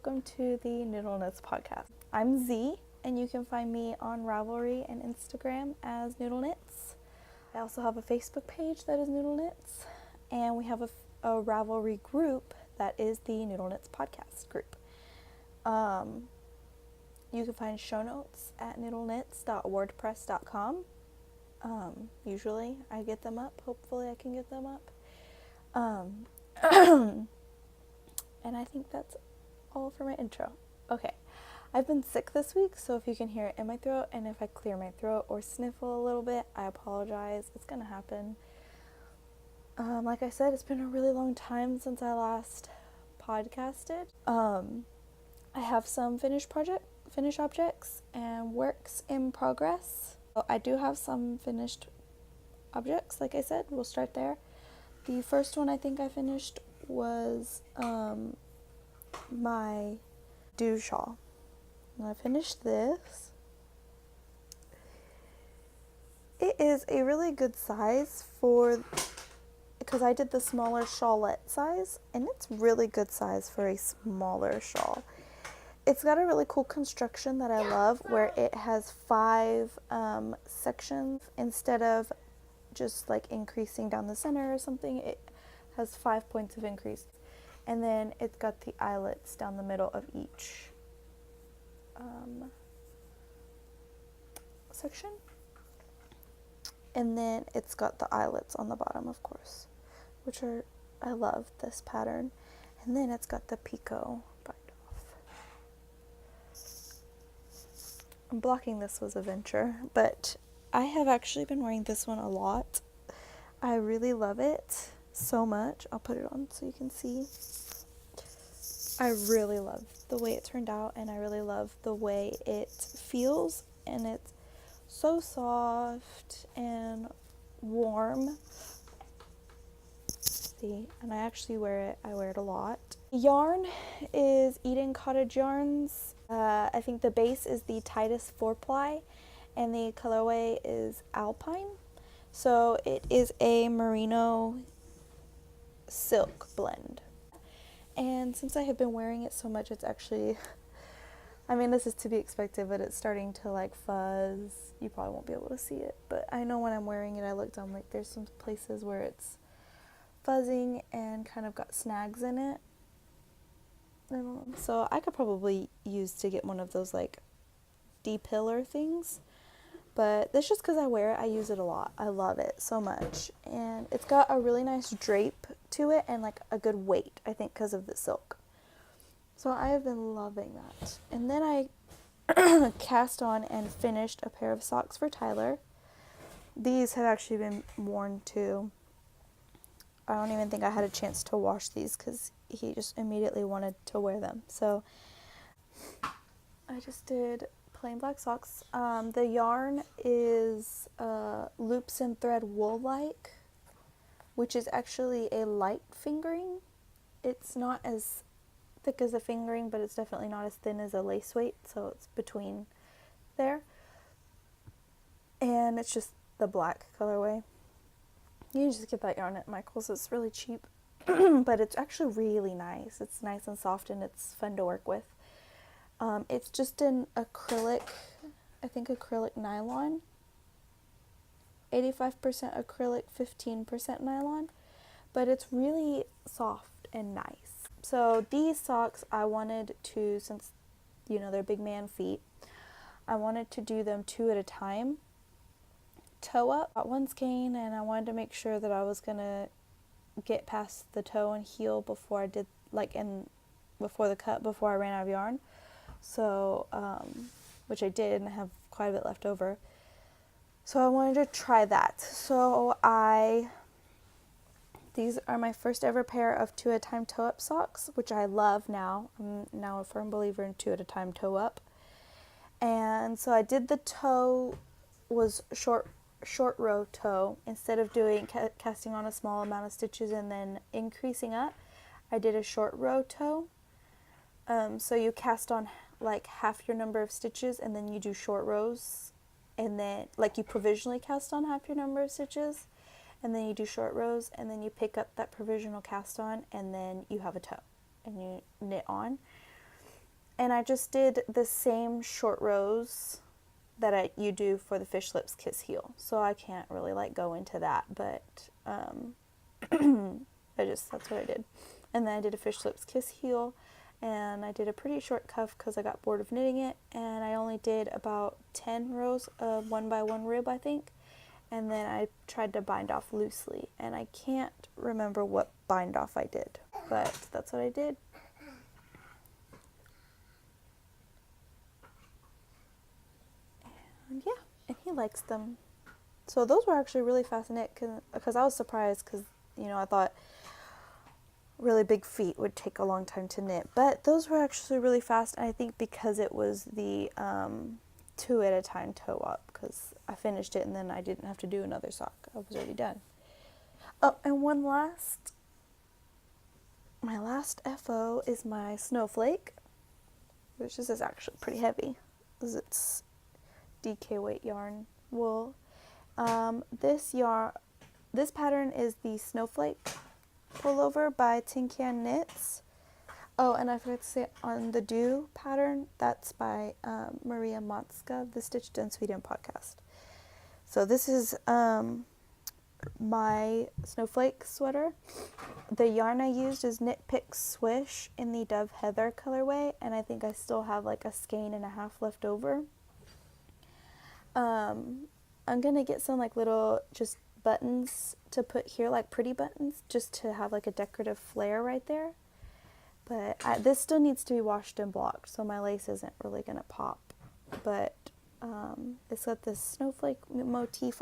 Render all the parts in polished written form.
welcome to the NoodlKnits podcast. I'm Z, and you can find me on Ravelry and Instagram as NoodlKnits. I also have a Facebook page that is NoodlKnits, and we have a Ravelry group that is the NoodlKnits podcast group. You can find show notes at noodleknits.wordpress.com. Usually I get them up. Hopefully I can get them up. And I think that's all for my intro. Okay, I've been sick this week, so if you can hear it in my throat and if I clear my throat or sniffle a little bit, I apologize. It's gonna happen. Like I said, it's been a really long time since I last podcasted. I have some finished objects and works in progress. So I do have some finished objects, like I said. We'll start there. The first one I think I finished was my dew shawl. And I finished this. It is a really good size because I did the smaller shawlette size, and it's really good size for a smaller shawl. It's got a really cool construction that I love, where it has 5 sections instead of just like increasing down the center or something. It has 5 points of increase, and then it's got the eyelets down the middle of each section, and then it's got the eyelets on the bottom, of course, I love this pattern. And then it's got the picot bind off. Blocking this was a venture, but I have actually been wearing this one a lot. I really love it so much. I'll put it on so you can see. I really love the way it turned out, and I really love the way it feels, and it's so soft and warm. See, and I actually wear it. I wear it a lot. The yarn is Eden Cottage Yarns. I think the base is the Titus 4-ply, and the colorway is Alpine. So it is a merino silk blend. And since I have been wearing it so much, it's actually, I mean, this is to be expected, but it's starting to like fuzz. You probably won't be able to see it, but I know when I'm wearing it, I look down, like there's some places where it's fuzzing and kind of got snags in it. So I could probably use to get one of those like de-pillar things. But that's just because I wear it. I use it a lot. I love it so much. And it's got a really nice drape to it and like a good weight, I think, because of the silk. So I have been loving that. And then I cast on and finished a pair of socks for Tyler. These have actually been worn too. I don't even think I had a chance to wash these because he just immediately wanted to wear them. So I just did plain black socks. The yarn is loops and thread wool-like, which is actually a light fingering. It's not as thick as a fingering, but it's definitely not as thin as a lace weight, so it's between there. And it's just the black colorway. You can just get that yarn at Michael's. It's really cheap, but it's actually really nice. It's nice and soft, and it's fun to work with. It's just an acrylic, I think acrylic nylon, 85% acrylic, 15% nylon, but it's really soft and nice. So these socks I wanted to, since, you know, they're big man feet, I wanted to do them 2 at a time, toe up. Got one skein, and I wanted to make sure that I was going to get past the toe and heel before I did, before the cut, before I ran out of yarn. So, which I did, and I have quite a bit left over. So I wanted to try that. So these are my first ever pair of 2 at a time toe up socks, which I love now. I'm now a firm believer in 2 at a time toe up. And so I did the toe was short row toe. Instead of casting on a small amount of stitches and then increasing up, I did a short row toe. So you cast on like half your number of stitches, and then you do short rows, and then like you provisionally cast on half your number of stitches, and then you do short rows, and then you pick up that provisional cast on, and then you have a toe and you knit on. And I just did the same short rows that you do for the fish lips kiss heel. So I can't really like go into that, but that's what I did. And then I did a fish lips kiss heel, and I did a pretty short cuff because I got bored of knitting it, and I only did about 10 rows of 1 by 1 rib, I think. And then I tried to bind off loosely, and I can't remember what bind off I did, but that's what I did. And yeah, and he likes them. So those were actually really fast to knit because I was surprised because, I thought really big feet would take a long time to knit. But those were actually really fast, and I think because it was the 2 at a time toe up, because I finished it and then I didn't have to do another sock. I was already done. Oh, and my last FO is my snowflake, which is actually pretty heavy because it's DK weight yarn wool. This pattern is the snowflake pullover by NoodlKnits. Oh, and I forgot to say on the Dew pattern, that's by Maria Matska, the Stitched in Sweden podcast. So this is my snowflake sweater. The yarn I used is Knit Pick Swish in the Dove Heather colorway, and I think I still have like a skein and a half left over. I'm gonna get some like little just buttons to put here, like pretty buttons, just to have like a decorative flare right there. But this still needs to be washed and blocked, so my lace isn't really gonna pop. But it's got this snowflake motif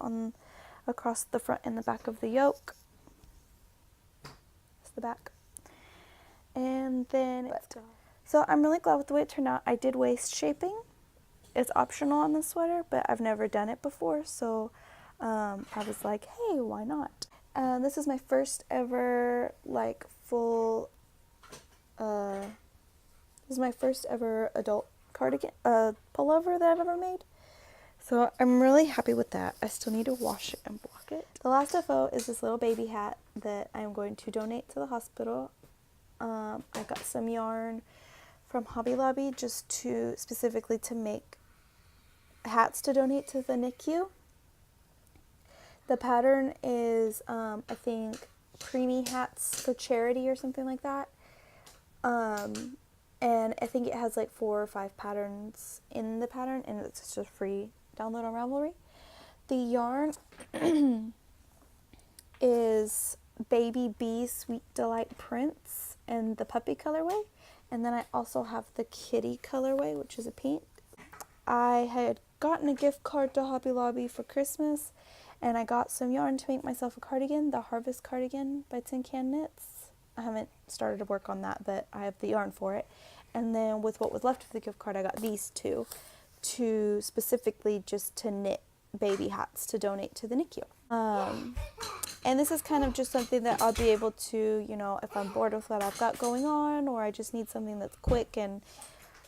across the front and the back of the yoke. It's the back. And then so I'm really glad with the way it turned out. I did waist shaping. It's optional on this sweater, but I've never done it before, so I was like, hey, why not? This is my first ever like full this is my first ever adult cardigan pullover that I've ever made. So I'm really happy with that. I still need to wash it and block it. The last FO is this little baby hat that I'm going to donate to the hospital. I got some yarn from Hobby Lobby just specifically to make hats to donate to the NICU. The pattern is, I think, Preemie Hats for Charity or something like that. And I think it has like 4 or 5 patterns in the pattern, and it's just a free download on Ravelry. The yarn is Baby Bee Sweet Delight Prints and the puppy colorway. And then I also have the kitty colorway, which is a pink. I had gotten a gift card to Hobby Lobby for Christmas, and I got some yarn to make myself a cardigan, the Harvest Cardigan by NoodlKnits. I haven't started to work on that, but I have the yarn for it. And then with what was left of the gift card, I got these two to specifically just to knit baby hats to donate to the NICU. And this is kind of just something that I'll be able to, if I'm bored with what I've got going on, or I just need something that's quick and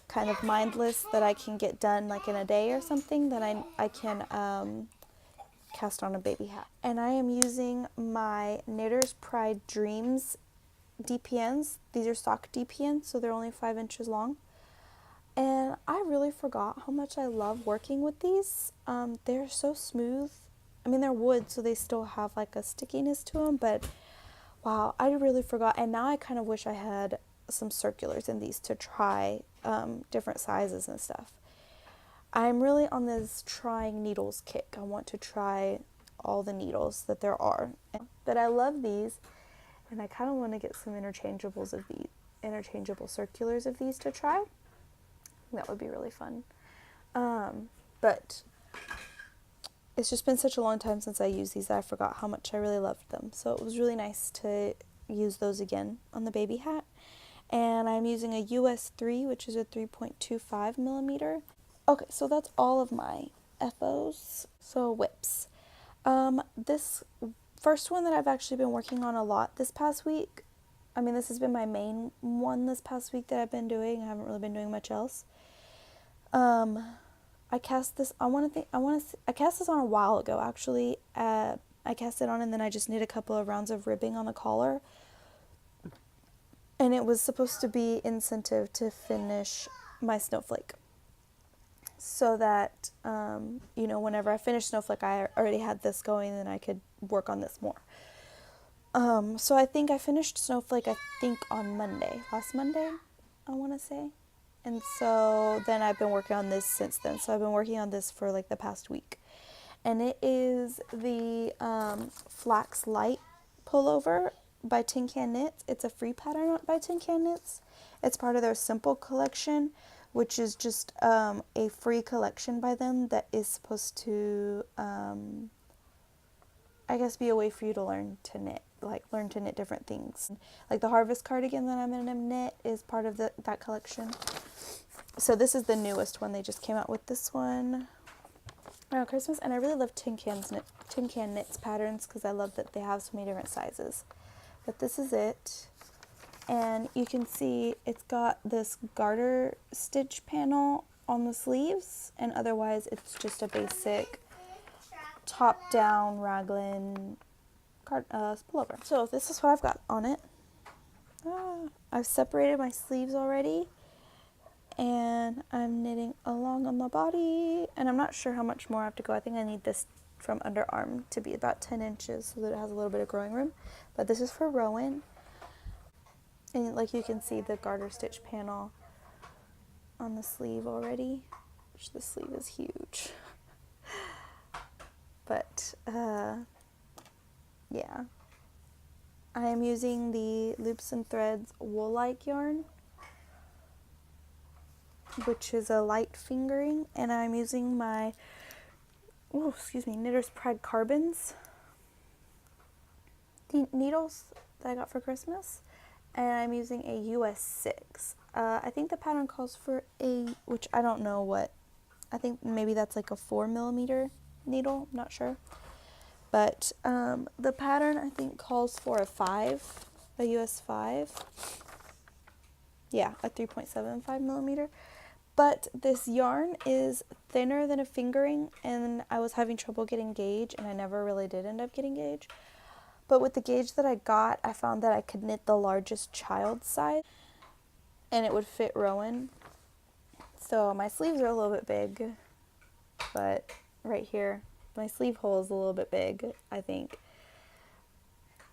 kind of mindless that I can get done like in a day or something, then I can cast on a baby hat. And I am using my Knitter's Pride Dreams DPNs. These are sock DPNs, so they're only 5 inches long. And I really forgot how much I love working with these. They're so smooth. I mean, they're wood, so they still have like a stickiness to them, but wow, I really forgot. And now I kind of wish I had some circulars in these to try different sizes and stuff. I'm really on this trying needles kick. I want to try all the needles that there are. But I love these, and I kind of want to get some interchangeable circulars of these to try. That would be really fun. But it's just been such a long time since I used these that I forgot how much I really loved them. So it was really nice to use those again on the baby hat. And I'm using a US 3, which is a 3.25 millimeter. Okay, so that's all of my FOs. So whips. This first one that I've actually been working on a lot this past week. I mean, this has been my main one this past week that I've been doing. I haven't really been doing much else. I cast this. I cast this on a while ago. Actually, I cast it on and then I just knit a couple of rounds of ribbing on the collar. And it was supposed to be incentive to finish my snowflake, so that, whenever I finished snowflake, I already had this going and I could work on this more. So I think I finished snowflake, on Monday, last Monday, I want to say. And so then I've been working on this since then. So I've been working on this for like the past week. And it is the Flax Light pullover by Tin Can Knits. It's a free pattern by Tin Can Knits. It's part of their Simple collection, which is just a free collection by them that is supposed to, be a way for you to learn to knit. Learn to knit different things. Like the Harvest cardigan that I'm going to knit is part of that collection. So this is the newest one. They just came out with this one around Christmas, and I really love Tin Can Knits patterns because I love that they have so many different sizes. But this is it, and you can see it's got this garter stitch panel on the sleeves, and otherwise it's just a basic top-down raglan pullover. So this is what I've got on it. I've separated my sleeves already, and I'm knitting along on the body, and I'm not sure how much more I have to go. I think I need this from underarm to be about 10 inches so that it has a little bit of growing room. But this is for Rowan, and like you can see the garter stitch panel on the sleeve already, which the sleeve is huge. But yeah, I am using the Loops and Threads wool-like yarn, which is a light fingering, and I'm using my Knitter's Pride Carbons needles that I got for Christmas, and I'm using a US 6. I think the pattern calls for which I don't know what, I think maybe that's like a 4mm needle, I'm not sure. But the pattern I think calls for a US 5. Yeah, a 3.75mm. But this yarn is thinner than a fingering, and I was having trouble getting gauge, and I never really did end up getting gauge. But with the gauge that I got, I found that I could knit the largest child size, and it would fit Rowan. So my sleeves are a little bit big, but right here, my sleeve hole is a little bit big, I think.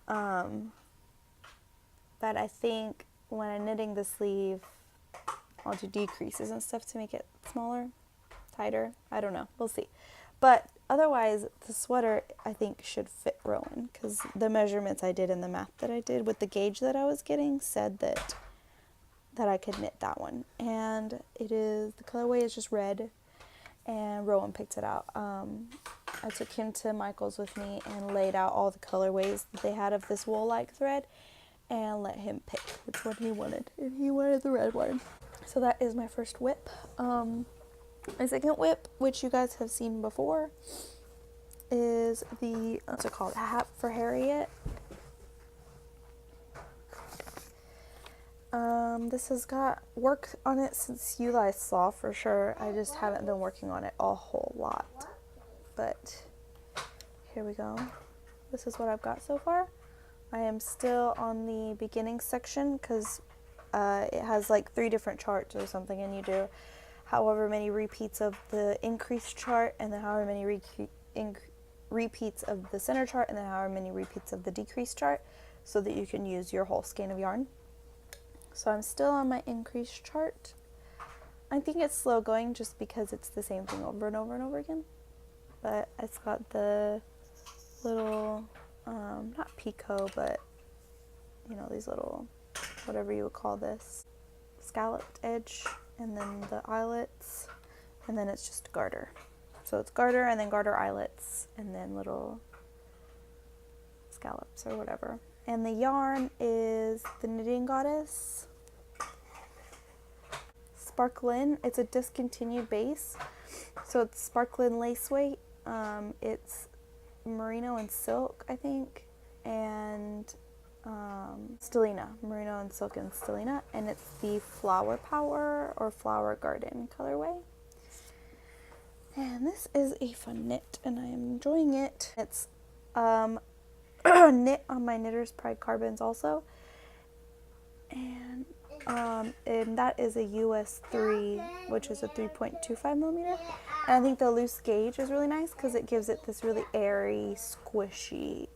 But I think when I'm knitting the sleeve, I'll do decreases and stuff to make it smaller, tighter. I don't know. We'll see. But otherwise, the sweater, I think, should fit Rowan, because the measurements I did and the math that I did with the gauge that I was getting said that I could knit that one. And the colorway is just red, and Rowan picked it out. I took him to Michael's with me and laid out all the colorways that they had of this wool-like thread and let him pick which one he wanted. And he wanted the red one. So that is my first whip. My second whip, which you guys have seen before, is the, what's it called? Hat for Harriet. This has got work on it since you guys saw for sure. I just haven't been working on it a whole lot. But here we go. This is what I've got so far. I am still on the beginning section because it has like 3 different charts or something, and you do however many repeats of the increased chart, and then however many repeats of the center chart, and then however many repeats of the decreased chart, so that you can use your whole skein of yarn. So I'm still on my increased chart. I think it's slow going just because it's the same thing over and over and over again. But it's got the little, not picot, but these little, whatever you would call this, scalloped edge, and then the eyelets, and then it's just garter. So it's garter and then garter eyelets, and then little scallops or whatever. And the yarn is the Knitting Goddess Sparklin. It's a discontinued base, so it's Sparklin lace weight. It's merino and silk, I think, and stellina, merino and silk and stellina, and it's the Flower Power or Flower Garden colorway. And this is a fun knit, and I am enjoying it. It's knit on my Knitter's Pride Carbons also, and and that is a US 3, which is a 3.25 millimeter. And I think the loose gauge is really nice because it gives it this really airy, squishy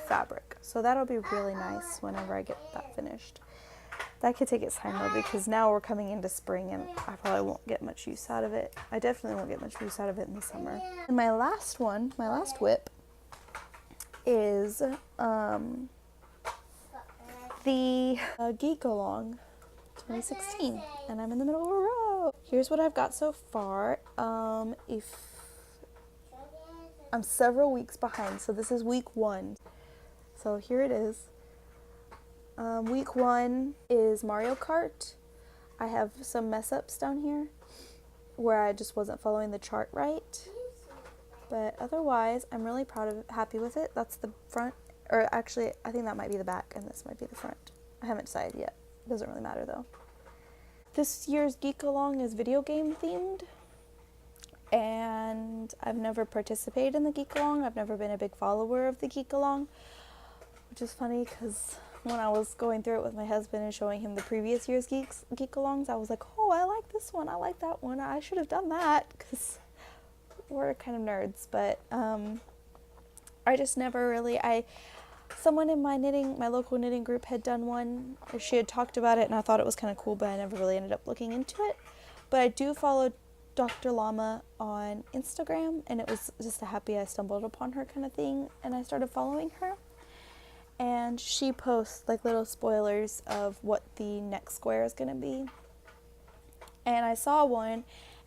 fabric. So that'll be really nice whenever I get that finished. That could take its time though, because now we're coming into spring and I probably won't get much use out of it. I definitely won't get much use out of it in the summer. And my last whip is the Geek Along 2016, and I'm in the middle of a row. Here's what I've got so far. If I'm several weeks behind, so this is week 1. So here it is. Week 1 is Mario Kart. I have some mess ups down here where I just wasn't following the chart right, but otherwise I'm really happy with it. That's the front, or actually I think that might be the back and this might be the front. I haven't decided yet. It doesn't really matter though. This year's Geek Along is video game themed, and I've never participated in the Geek Along. I've never been a big follower of the Geek Along, which is funny because when I was going through it with my husband and showing him the previous year's Geek Alongs, I was like, oh, I like this one, I like that one, I should have done that, because we're kind of nerds. But I just never really, someone in my local knitting group had done one, or she had talked about it, and I thought it was kind of cool, but I never really ended up looking into it. But I do follow Dr. Llama on Instagram, and it was just a happy I stumbled upon her kind of thing, and I started following her. And she posts like little spoilers of what the next square is going to be. And I saw one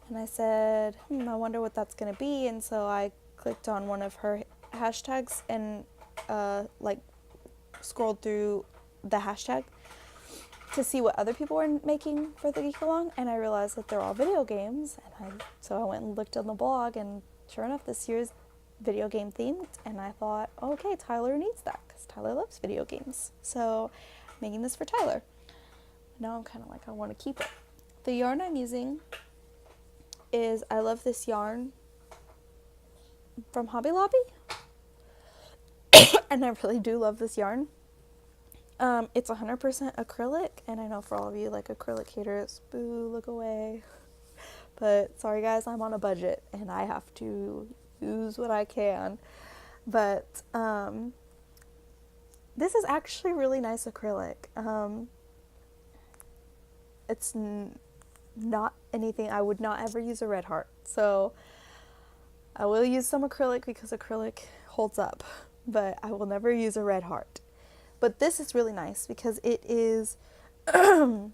and I said, I wonder what that's going to be. And so I clicked on one of her hashtags and like scrolled through the hashtag to see what other people were making for the Geek Along. And I realized that they're all video games. And so I went and looked on the blog, and sure enough, this year's video game themed, and I thought, okay, Tyler needs that because Tyler loves video games. So I'm making this for Tyler. Now I'm kind of like, I want to keep it. The yarn I'm using is, I love this yarn from Hobby Lobby. And I really do love this yarn. It's 100% acrylic, and I know for all of you like acrylic haters, boo, look away. But sorry guys, I'm on a budget and I have to use what I can. But this is actually really nice acrylic. It's not anything, I would not ever use a red heart, so I will use some acrylic because acrylic holds up, but I will never use a red heart. But this is really nice because it is 7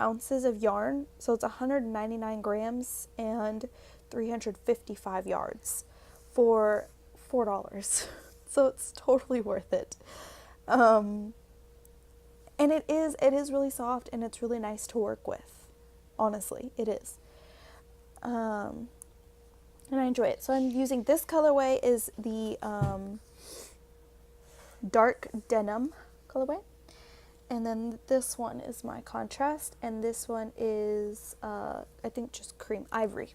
ounces of yarn, so it's 199 grams and 355 yards for $4. So it's totally worth it. And it is really soft and it's really nice to work with. Honestly, it is. And I enjoy it. So I'm using this colorway is the dark denim colorway. And then this one is my contrast, and this one is, I think, just cream ivory.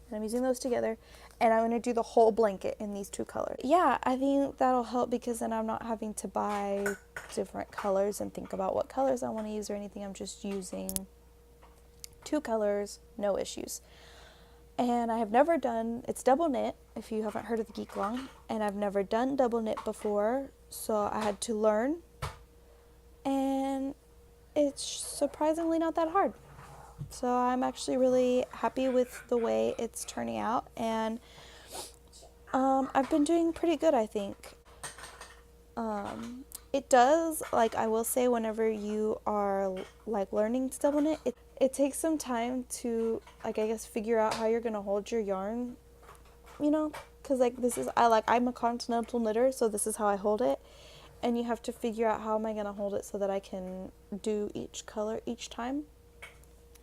And I'm using those together, and I'm going to do the whole blanket in these 2 colors. Yeah, I think that'll help because then I'm not having to buy different colors and think about what colors I want to use or anything. I'm just using 2 colors, no issues. And I have never done, it's double knit, if you haven't heard of the Geek Along, and I've never done double knit before, so I had to learn. And it's surprisingly not that hard. So I'm actually really happy with the way it's turning out, and I've been doing pretty good, I think. It does, like I will say, whenever you are like learning to double knit, it takes some time to, like, I guess, figure out how you're gonna hold your yarn, you know, because like I'm a continental knitter, so this is how I hold it. And you have to figure out how am I going to hold it so that I can do each color each time.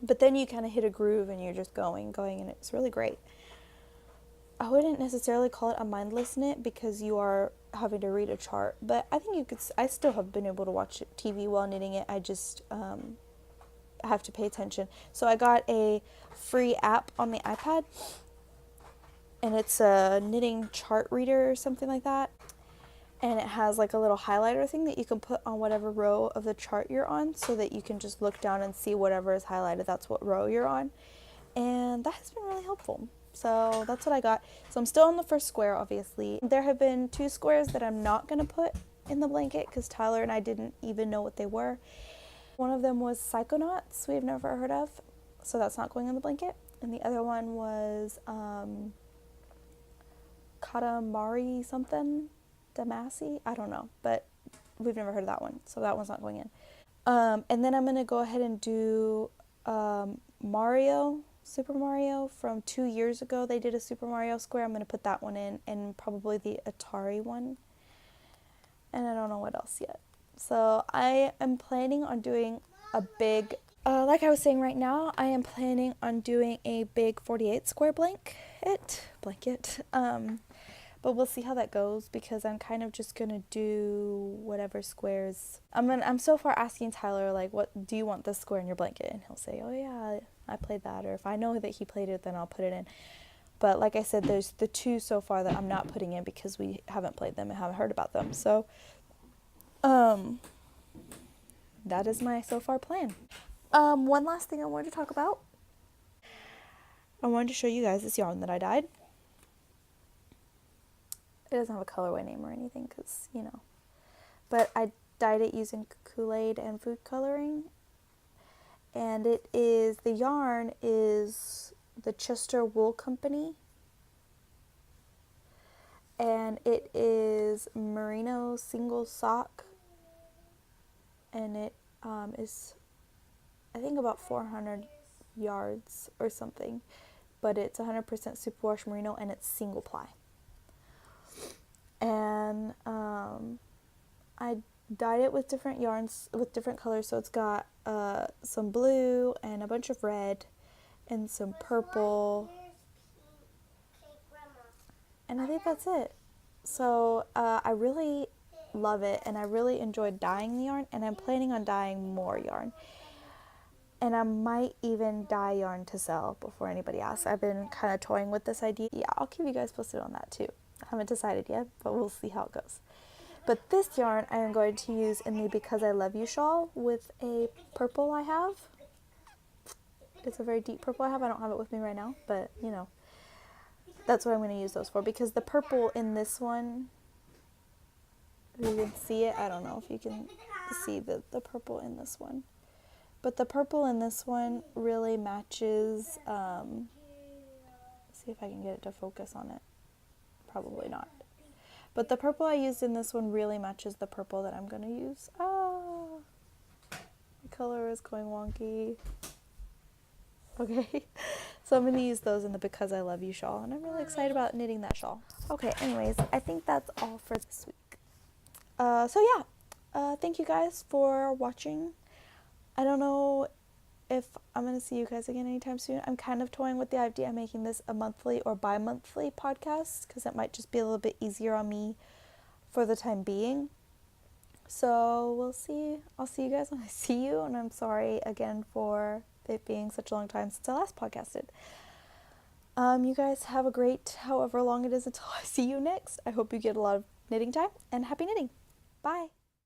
But then you kind of hit a groove and you're just going, and it's really great. I wouldn't necessarily call it a mindless knit because you are having to read a chart. But I think I still have been able to watch TV while knitting it. I just have to pay attention. So I got a free app on the iPad. And it's a knitting chart reader or something like that. and it has like a little highlighter thing that you can put on whatever row of the chart you're on, so that you can just look down and see whatever is highlighted, that's what row you're on. And that has been really helpful. So that's what I got. So I'm still on the first square, obviously. There have been 2 squares that I'm not going to put in the blanket because Tyler and I didn't even know what they were. One of them was Psychonauts, we've never heard of, so that's not going in the blanket. And the other one was Katamari something, Damasi, I don't know, but we've never heard of that one, so that one's not going in. And then I'm going to go ahead and do Super Mario from 2 years ago. They did a Super Mario square. I'm going to put that one in, and probably the Atari one. And I don't know what else yet. So I am planning on doing a big, like I was saying right now, I am planning on doing a big 48 square blanket. But we'll see how that goes, because I'm kind of just gonna do whatever squares. I'm so far asking Tyler, like, what do you want this square in your blanket? And he'll say, oh yeah, I played that. Or if I know that he played it, then I'll put it in. But like I said, there's the 2 so far that I'm not putting in because we haven't played them and haven't heard about them. So, that is my so far plan. One last thing I wanted to talk about. I wanted to show you guys this yarn that I dyed. It doesn't have a colorway name or anything because, you know. But I dyed it using Kool-Aid and food coloring. And the yarn is the Chester Wool Company. And it is merino single sock. And it is, I think, about 400 yards or something. But it's 100% superwash merino, and it's single ply. And I dyed it with different yarns with different colors. So it's got some blue and a bunch of red and some purple. And I think that's it. So I really love it, and I really enjoyed dyeing the yarn, and I'm planning on dyeing more yarn. And I might even dye yarn to sell before anybody asks. I've been kind of toying with this idea. Yeah, I'll keep you guys posted on that too. I haven't decided yet, but we'll see how it goes. But this yarn I am going to use in the Because I Love You shawl with a purple I have. It's a very deep purple I have. I don't have it with me right now, but you know, that's what I'm going to use those for. Because the purple in this one, if you can see it, I don't know if you can see the purple in this one. But the purple in this one really matches, see if I can get it to focus on it. Probably not. But the purple I used in this one really matches the purple that I'm going to use. Ah, the color is going wonky. Okay, so I'm going to use those in the Because I Love You shawl, and I'm really excited about knitting that shawl. Okay, anyways, I think that's all for this week. So yeah, thank you guys for watching. I don't know if I'm going to see you guys again anytime soon. I'm kind of toying with the idea of making this a monthly or bi-monthly podcast, because it might just be a little bit easier on me for the time being. So we'll see. I'll see you guys when I see you, and I'm sorry again for it being such a long time since I last podcasted. You guys have a great however long it is until I see you next. I hope you get a lot of knitting time, and happy knitting. Bye.